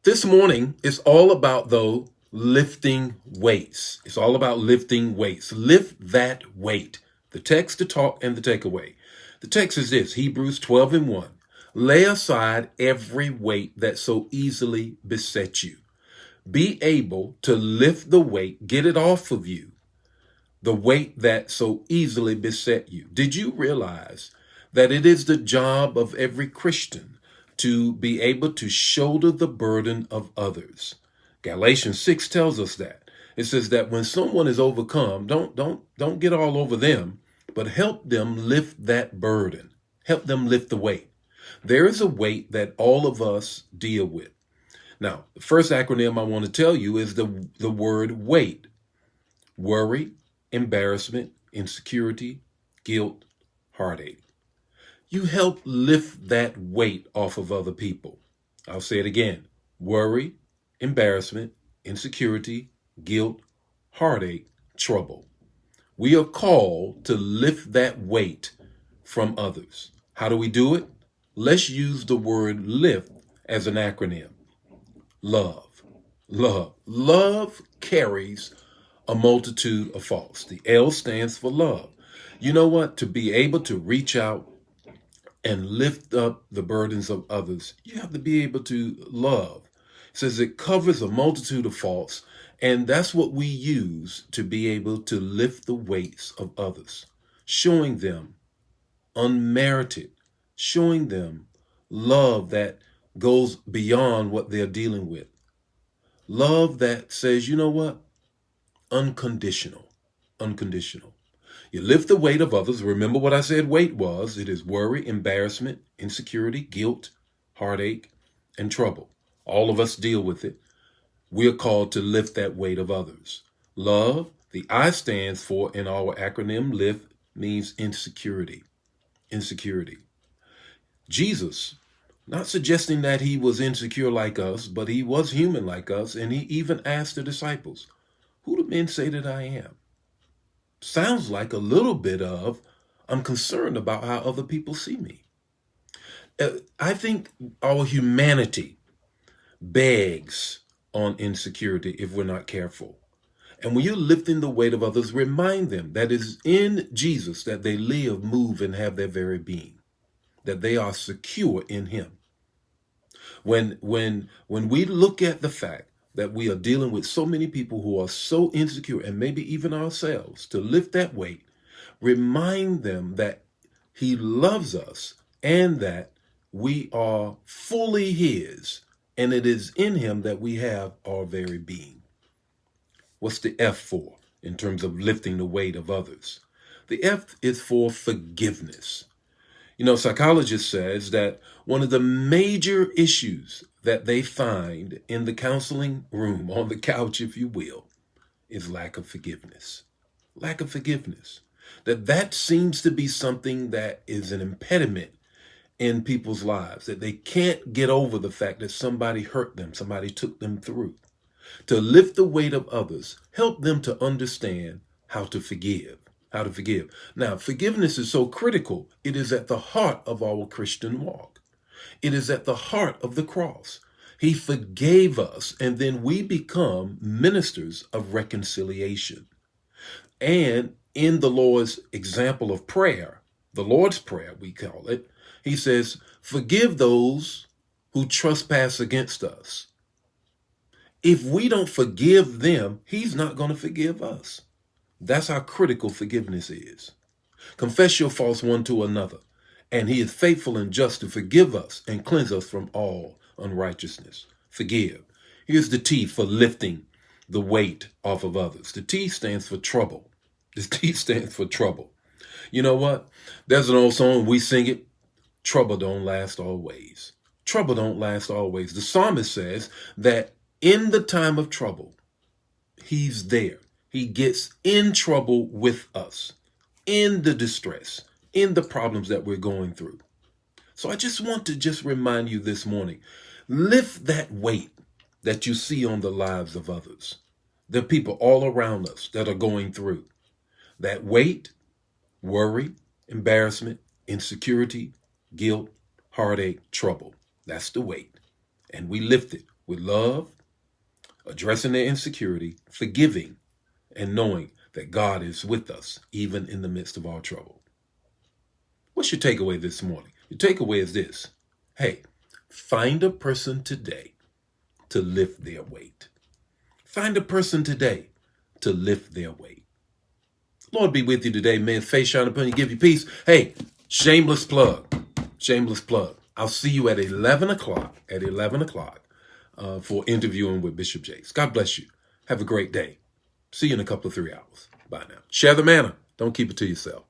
This morning is all about, though, lifting weights. It's all about lifting weights. Lift that weight. The text, the talk, and the takeaway. The text is this, Hebrews 12:1. Lay aside every weight that so easily besets you. Be able to lift the weight, get it off of you, the weight that so easily beset you. Did you realize that it is the job of every Christian to be able to shoulder the burden of others? Galatians 6 tells us that. It says that when someone is overcome, don't get all over them, but help them lift that burden. Help them lift the weight. There is a weight that all of us deal with. Now, the first acronym I want to tell you is the word weight. Worry, embarrassment, insecurity, guilt, heartache. You help lift that weight off of other people. I'll say it again. Worry, embarrassment, insecurity, guilt, heartache, trouble. We are called to lift that weight from others. How do we do it? Let's use the word lift as an acronym. Love. Love. Love carries a multitude of faults. The L stands for love. You know what? To be able to reach out and lift up the burdens of others, you have to be able to love. It says it covers a multitude of faults, and that's what we use to be able to lift the weights of others, showing them unmerited, showing them love that goes beyond what they're dealing with. Love that says, you know what? Unconditional. Unconditional. You lift the weight of others. Remember what I said weight was. It is worry, embarrassment, insecurity, guilt, heartache, and trouble. All of us deal with it. We are called to lift that weight of others. Love, the I stands for in our acronym LIFT, means insecurity. Insecurity. Jesus, not suggesting that he was insecure like us, but he was human like us, and he even asked the disciples, who do men say that I am? Sounds like a little bit of, I'm concerned about how other people see me. I think our humanity begs on insecurity if we're not careful. And when you're lifting the weight of others, remind them that it is in Jesus that they live, move, and have their very being, that they are secure in him. When we look at the fact that we are dealing with so many people who are so insecure, and maybe even ourselves, to lift that weight, remind them that he loves us and that we are fully his, and it is in him that we have our very being. What's the F for in terms of lifting the weight of others? The F is for forgiveness. You know, psychologists says that one of the major issues that they find in the counseling room, on the couch, if you will, is lack of forgiveness. Lack of forgiveness. That seems to be something that is an impediment in people's lives, that they can't get over the fact that somebody hurt them, somebody took them through. To lift the weight of others, help them to understand how to forgive. How to forgive. Now, forgiveness is so critical. It is at the heart of our Christian walk. It is at the heart of the cross. He forgave us, and then we become ministers of reconciliation. And in the Lord's example of prayer, the Lord's Prayer, we call it, he says, forgive those who trespass against us. If we don't forgive them, he's not going to forgive us. That's how critical forgiveness is. Confess your faults one to another, and he is faithful and just to forgive us and cleanse us from all unrighteousness. Forgive. Here's the T for lifting the weight off of others. The T stands for trouble. The T stands for trouble. You know what? There's an old song, we sing it, trouble don't last always. Trouble don't last always. The psalmist says that in the time of trouble, he's there. He gets in trouble with us, in the distress, in the problems that we're going through. So I just want to remind you this morning, lift that weight that you see on the lives of others. There are people all around us that are going through. That weight, worry, embarrassment, insecurity, guilt, heartache, trouble. That's the weight. And we lift it with love, addressing their insecurity, forgiving, and knowing that God is with us, even in the midst of our trouble. What's your takeaway this morning? Your takeaway is this. Hey, find a person today to lift their weight. Find a person today to lift their weight. Lord be with you today. May his face shine upon you, give you peace. Hey, shameless plug. Shameless plug. I'll see you at 11 o'clock, for interviewing with Bishop Jakes. God bless you. Have a great day. See you in a couple of 3 hours. Bye now. Share the manna. Don't keep it to yourself.